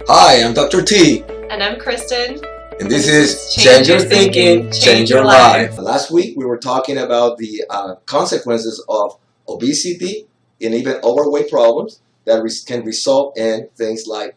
Hi, I'm Dr. T, And I'm Kristen. and this is Change Your Thinking, Change Your Life. Last week we were talking about the consequences of obesity and even overweight problems that can result in things like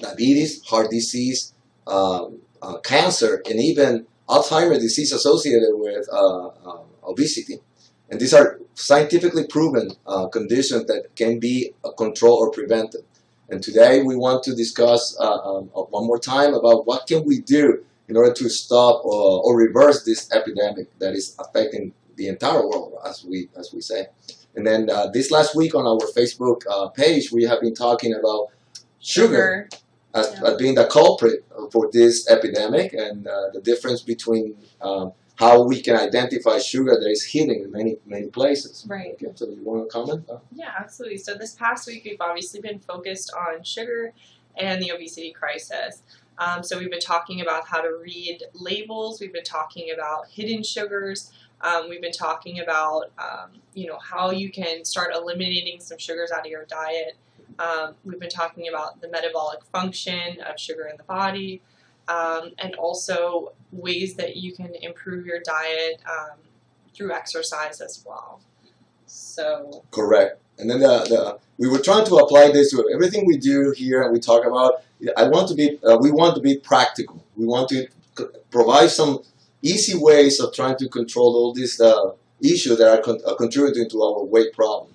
diabetes, heart disease, cancer, and even Alzheimer's disease associated with obesity. And these are scientifically proven conditions that can be controlled or prevented. And today we want to discuss one more time about what can we do in order to stop or reverse this epidemic that is affecting the entire world, as we say. And then this last week on our Facebook page, we have been talking about sugar as being the culprit for this epidemic, and the difference between how we can identify sugar that is hidden in many places. Right. Okay, so you want to comment? Yeah, absolutely. So this past week, we've obviously been focused on sugar and the obesity crisis. So we've been talking about how to read labels. We've been talking about hidden sugars. We've been talking about, how you can start eliminating some sugars out of your diet. We've been talking about the metabolic function of sugar in the body. And also ways that you can improve your diet through exercise as well. So correct. And then we were trying to apply this to everything we do here, and we talk about. We want to be practical. We want to provide some easy ways of trying to control all these issues that are contributing to our weight problem.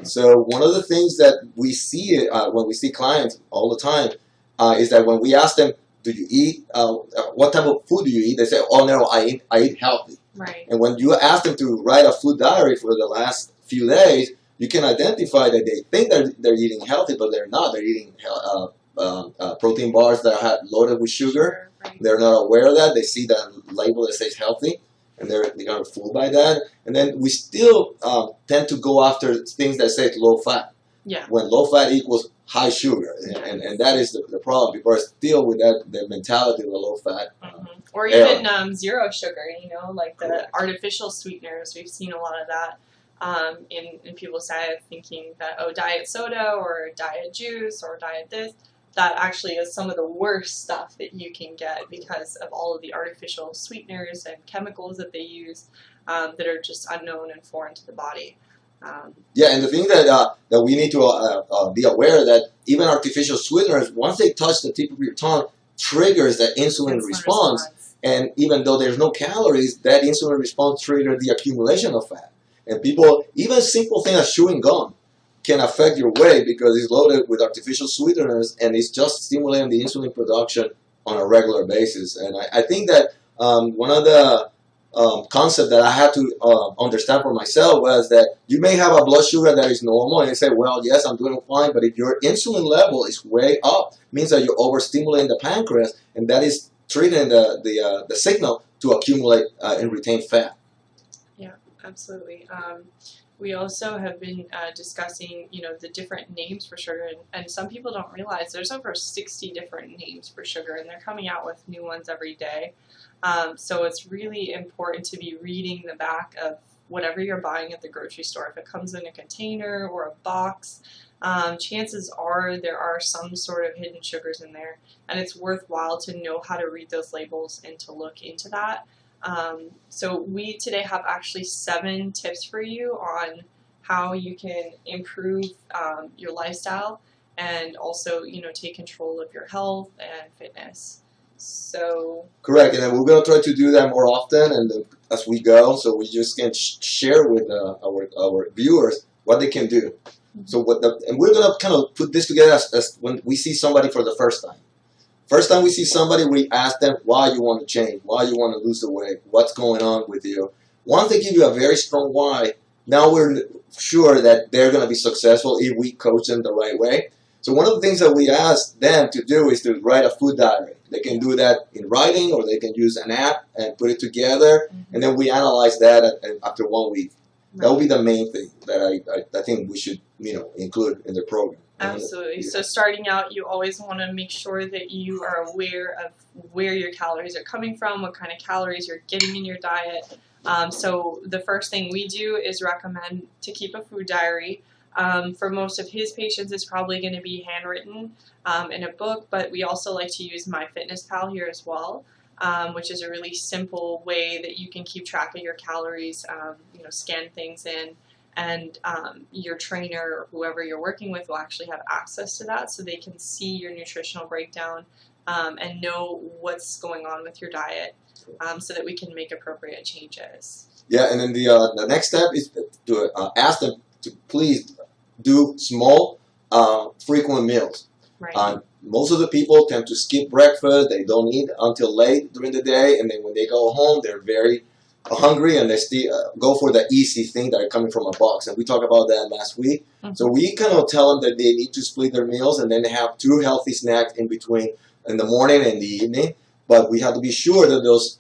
So one of the things that we see when we see clients all the time is that when we ask them, do you eat? What type of food do you eat? They say, "Oh no, I eat healthy." Right. And when you ask them to write a food diary for the last few days, you can identify that they think they're eating healthy, but they're not. They're eating protein bars that are loaded with sugar. Right. They're not aware of that. They see that label that says healthy, and they're kind of fooled by that. And then we still tend to go after things that say low fat. Yeah. When low fat equals high sugar, and that is the problem. People are still with the mentality of a low fat. Or even zero sugar, like the artificial sweeteners. We've seen a lot of that in people's diet, thinking that, diet soda or diet juice or diet this, that actually is some of the worst stuff that you can get because of all of the artificial sweeteners and chemicals that they use that are just unknown and foreign to the body. And the thing that we need to be aware that even artificial sweeteners, once they touch the tip of your tongue, triggers the insulin response. And even though there's no calories, that insulin response triggers the accumulation of fat. And people, even simple things like chewing gum can affect your weight because it's loaded with artificial sweeteners, and it's just stimulating the insulin production on a regular basis. And I think that one of the concept that I had to understand for myself was that you may have a blood sugar that is normal, and you say, well, yes, I'm doing fine, but if your insulin level is way up, it means that you're overstimulating the pancreas, and that is triggering the signal to accumulate and retain fat. Yeah, absolutely. We also have been discussing, the different names for sugar, and some people don't realize there's over 60 different names for sugar, and they're coming out with new ones every day. So it's really important to be reading the back of whatever you're buying at the grocery store. If it comes in a container or a box, chances are there are some sort of hidden sugars in there, and it's worthwhile to know how to read those labels and to look into that. So we today have actually 7 tips for you on how you can improve your lifestyle and also, take control of your health and fitness. So correct, and then we're going to try to do that more often and as we go, so we just can share with our viewers what they can do. So and we're going to kind of put this together as when we see somebody for the first time. First time we see somebody, we ask them why you want to change, why you want to lose the weight, what's going on with you. Once they give you a very strong why, now we're sure that they're going to be successful if we coach them the right way. So one of the things that we ask them to do is to write a food diary. They can do that in writing, or they can use an app and put it together, and then we analyze that after 1 week. Right. That will be the main thing that I think we should include in the program. Absolutely. So starting out, you always want to make sure that you are aware of where your calories are coming from, what kind of calories you're getting in your diet. So the first thing we do is recommend to keep a food diary. For most of his patients, it's probably going to be handwritten in a book, but we also like to use MyFitnessPal here as well, which is a really simple way that you can keep track of your calories, scan things in, and your trainer or whoever you're working with will actually have access to that so they can see your nutritional breakdown and know what's going on with your diet so that we can make appropriate changes. Yeah, and then the next step is to ask them to please do small, frequent meals. Right. Most of the people tend to skip breakfast. They don't eat until late during the day, and then when they go home, they're very hungry, and they still go for the easy thing that are coming from a box. And we talked about that last week. Mm-hmm. So we kind of tell them that they need to split their meals and then have 2 healthy snacks in between in the morning and the evening. But we have to be sure that those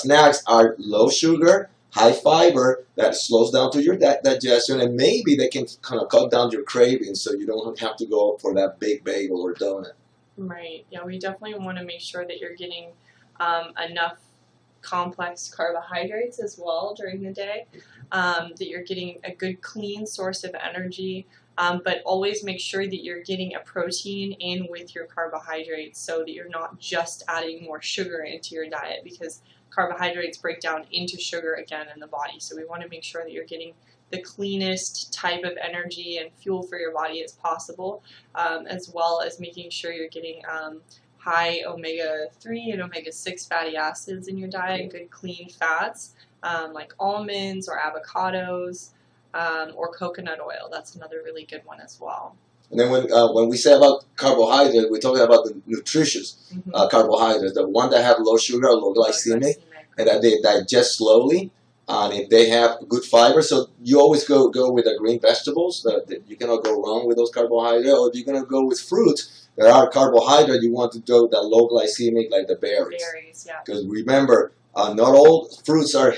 snacks are low sugar, high fiber, that slows down to your digestion, and maybe they can kind of cut down your cravings so you don't have to go for that big bagel or donut. Right. Yeah, we definitely want to make sure that you're getting enough complex carbohydrates as well during the day, that you're getting a good clean source of energy, but always make sure that you're getting a protein in with your carbohydrates so that you're not just adding more sugar into your diet, because carbohydrates break down into sugar again in the body. So we want to make sure that you're getting the cleanest type of energy and fuel for your body as possible, as well as making sure you're getting high omega-3 and omega-6 fatty acids in your diet, good clean fats like almonds or avocados or coconut oil. That's another really good one as well. And then when we say about carbohydrates, we're talking about the nutritious carbohydrates, the one that have low sugar, low glycemic, and that they digest slowly. And if they have good fiber, so you always go with the green vegetables. That you cannot go wrong with those carbohydrates. Or if you're going to go with fruits, there are carbohydrates. You want to go the low glycemic, like the berries. Berries, yeah. Because remember, not all fruits are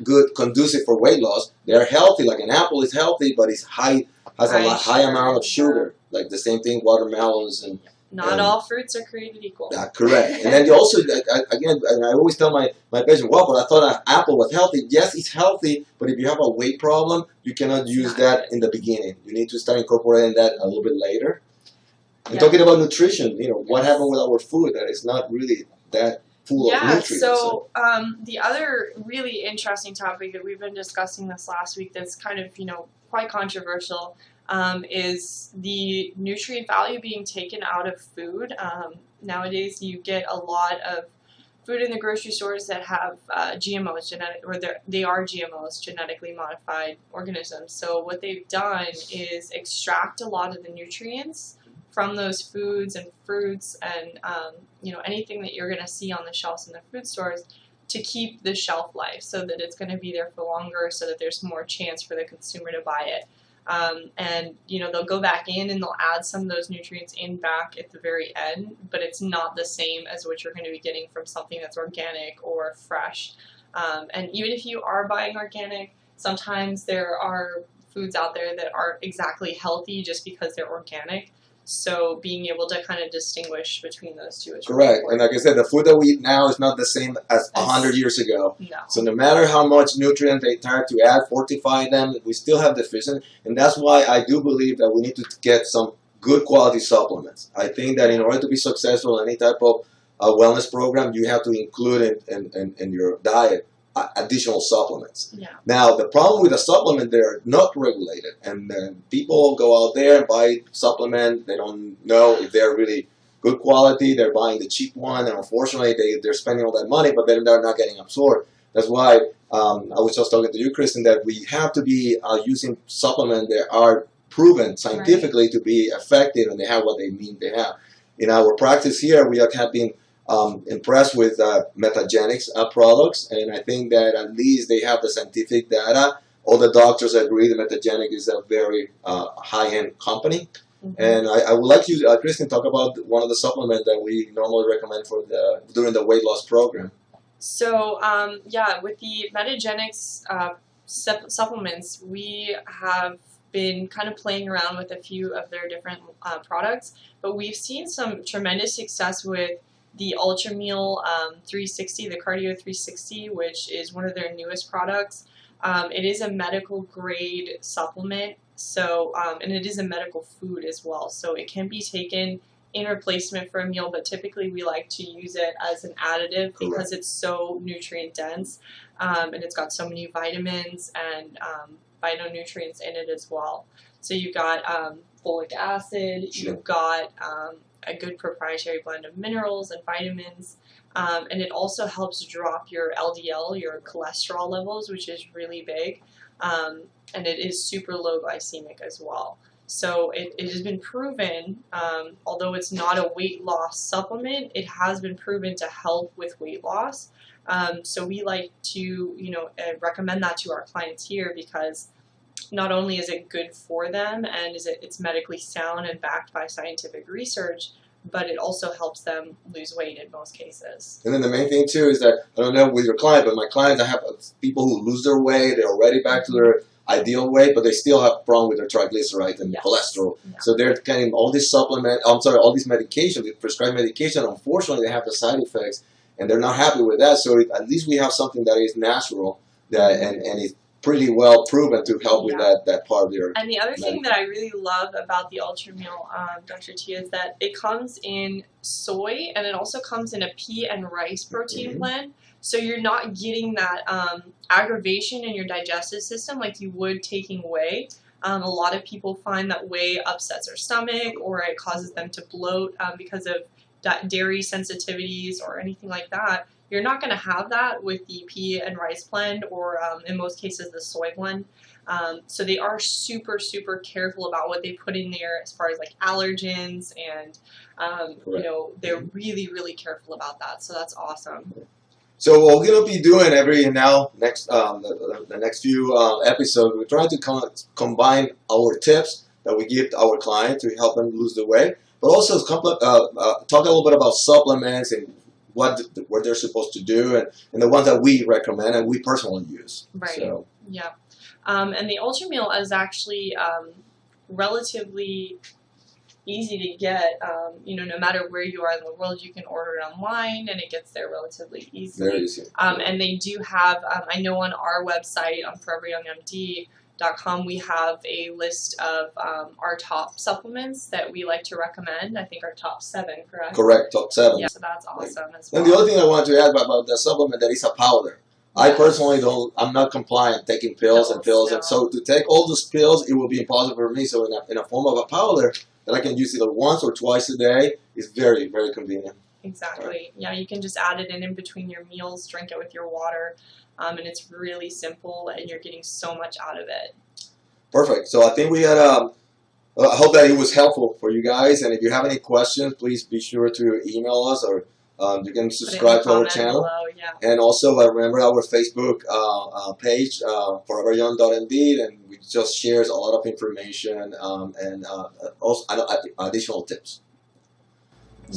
good, conducive for weight loss. They're healthy. Like an apple is healthy, but it's high amount of sugar. Like the same thing, watermelons and. Not all fruits are created equal. Correct. And then you also, again, and I always tell my patient, well, but I thought an apple was healthy. Yes, it's healthy, but if you have a weight problem, you cannot use that in the beginning. You need to start incorporating that a little bit later. And talking about nutrition, what happened with our food that is not really that full of nutrients. So the other really interesting topic that we've been discussing this last week that's kind of, quite controversial is the nutrient value being taken out of food. Nowadays, you get a lot of food in the grocery stores that have GMOs, they are GMOs, genetically modified organisms. So what they've done is extract a lot of the nutrients from those foods and fruits and anything that you're going to see on the shelves in the food stores to keep the shelf life, so that it's going to be there for longer, so that there's more chance for the consumer to buy it. And they'll go back in and they'll add some of those nutrients in back at the very end, but it's not the same as what you're going to be getting from something that's organic or fresh. And even if you are buying organic, sometimes there are foods out there that aren't exactly healthy just because they're organic. So being able to kind of distinguish between those two is correct. Really and like I said, the food that we eat now is not the same as 100 years ago. No. So no matter how much nutrient they try to add, fortify them, we still have deficient. And that's why I do believe that we need to get some good quality supplements. I think that in order to be successful in any type of wellness program, you have to include in your diet additional supplements. Yeah. Now, the problem with the supplement, they're not regulated, and people go out there and buy supplement. They don't know if they're really good quality. They're buying the cheap one, and unfortunately, they're spending all that money, but they're not getting absorbed. That's why I was just talking to you, Kristen, that we have to be using supplements that are proven scientifically to be effective, and they have what they mean they have. In our practice here, we have been impressed with Metagenics products, and I think that at least they have the scientific data. All the doctors agree that Metagenic is a very high-end company. Mm-hmm. And I would like you, Kristen, talk about one of the supplements that we normally recommend for during the weight loss program. So, with the Metagenics supplements, we have been kind of playing around with a few of their different products, but we've seen some tremendous success with the UltraMeal 360, the Cardio 360, which is one of their newest products. It is a medical grade supplement, so and it is a medical food as well. So it can be taken in replacement for a meal, but typically we like to use it as an additive because it's so nutrient dense, and it's got so many vitamins and phytonutrients in it as well. So you've got folic acid, you've got a good proprietary blend of minerals and vitamins, and it also helps drop your LDL, your cholesterol levels, which is really big, and it is super low glycemic as well. So it has been proven, although it's not a weight loss supplement, it has been proven to help with weight loss. So we like to, recommend that to our clients here because not only is it good for them and it's medically sound and backed by scientific research, but it also helps them lose weight in most cases. And then the main thing too is that, I don't know with your client, but my clients, I have people who lose their weight, they're already back to their ideal weight, but they still have a problem with their triglycerides and cholesterol. Yeah. So they're getting all these all these medications, the prescribed medication, unfortunately they have the side effects and they're not happy with that. So at least we have something that is natural and is pretty well proven to help with that part of your. And the other thing that I really love about the UltraMeal, Dr. T, is that it comes in soy and it also comes in a pea and rice protein blend. So you're not getting that aggravation in your digestive system like you would taking whey. A lot of people find that whey upsets their stomach or it causes them to bloat because of dairy sensitivities or anything like that. You're not going to have that with the pea and rice blend or in most cases the soy blend. So they are super, super careful about what they put in there as far as like allergens and they're really, really careful about that. So that's awesome. So what we're going to be doing the next few episodes, we're trying to combine our tips that we give to our clients to help them lose the weight, but also talk a little bit about supplements and what they're supposed to do and the ones that we recommend and we personally use. Right. So. Yeah. And the UltraMeal is actually relatively easy to get. No matter where you are in the world, you can order it online and it gets there relatively easily. Very easy. And they do have, I know on our website, on foreveryoungmd.com, we have a list of our top supplements that we like to recommend. I think our top 7, correct? Correct, top 7. Yeah, so that's awesome as well. And the other thing I wanted to add about the supplement, that is a powder. I personally I'm not compliant taking pills and pills, and so to take all those pills, it will be impossible for me. So in a form of a powder that I can use either once or twice a day is very, very convenient. Exactly. Right. Yeah, you can just add it in between your meals, drink it with your water, and it's really simple, and you're getting so much out of it. Perfect. So I think we had. I hope that it was helpful for you guys, and if you have any questions, please be sure to email us or. You can subscribe to our channel. Below, and also remember our Facebook page, foreveryoung.md, and we just shares a lot of information and also additional tips.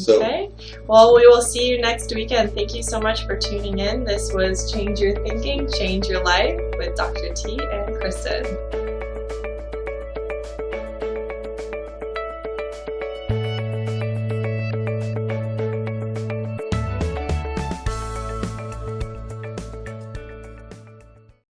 Okay. Well, we will see you next weekend. Thank you so much for tuning in. This was Change Your Thinking, Change Your Life with Dr. T and Kristen.